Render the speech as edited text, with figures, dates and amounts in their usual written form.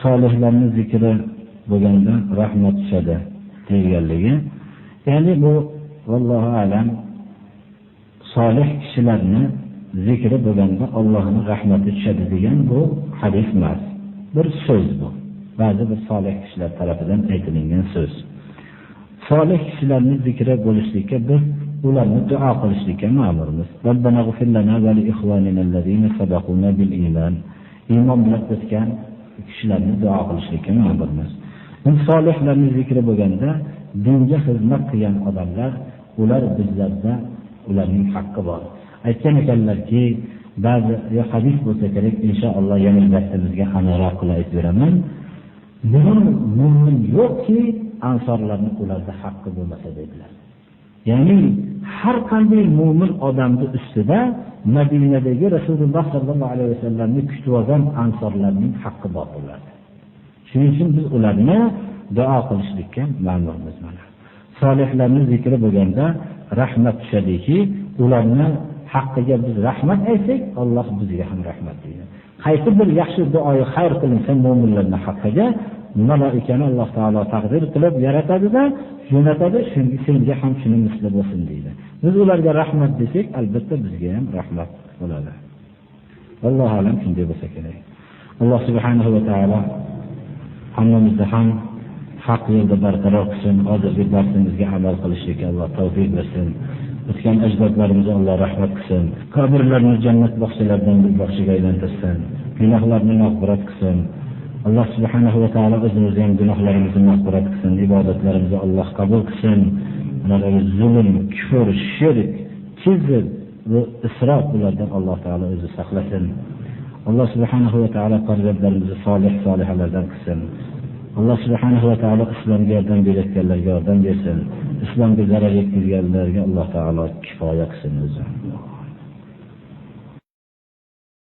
solihlarning zikri bo'lganda rahmat tushadi deganligi. Ya'ni bu vallohu alam solih kishilarni zikri bo'lganda Allohning rahmati tushadi degan bu hadis emas. Bir so'z bu. Ba'zi bir solih kishilar tomonidan aytilgan so'z. Solih kishilarning zikri bo'lishlikka biz ularni duo qilishlikka ma'murmiz. Robbana g'fir lana va li ikhwanina allazina sabaquna bil iymon. Iymon bilan o'tgan kishilarni duo qilishlikka ma'murmiz. Solihlarning zikri bo'lganda dinga xizmat qilgan odamlar, ular bizlarda ularning haqqi bor. Aytgan ekanlarki, ba'zi hadis bo'lsa kerak, inshaalloh yana darsimizga aniqroq qilib aytib beraman. Mo'min yo'qki, ansorlarning ularda haqqi bo'lmasa dedilar. Ya'ni har qanday mo'min odamning ustida Madinadagi Rasululloh sollallohu alayhi vasallamni kutib olgan ansorlarning haqqi bor bo'ladi. Shuning uchun biz ularni duo qilishlikka ma'murmiz. Solihlarning zikri bo'lganda rahmat tushadiki, ularni haqqiga biz rahmat aytsak, Alloh bizga ham rahmat deydi. Qaysi bir yaxshi duoyi xayr qilinsa mo'minlarning haqqiga, malaikani Alloh taolo taqdir qilib yaratadi-da, jo'natadi, senga ham shuning misli bo'lsin deydi. Biz ularga rahmat desak, albatta bizga ham rahmat bo'ladi. Alloh alam shunday bo'lsa kerak. Alloh subhanahu va taolo hammamizni ham haq yo'lda barqaror qilsin, hozirgi darsimizga amal qilishga Alloh tavfiq bersin. O'tgan ajdodlarimizga Alloh rahmat qilsin. Qabrlarni jannat bog'chalaridan bir bog'chaga aylantirsin. Gunohlarni mag'firat qilsin. Alloh subhanahu va taolo o'zimizning ham gunohlarimizni mag'firat qilsin. Ibodatlarimizni Alloh qabul qilsin. Zulm, kufr, shirk, kibr va isrof bulardan Alloh taolo o'zi saqlasin. Alloh subhanahu va taolo farzandlarimizni solihalardan qilsin. Alloh subhanahu va taolo islomga yordam berayotganlarga yordam bersin. Islomga zarar yetkazganlarga Alloh taolo kifoya qilsin o'zi.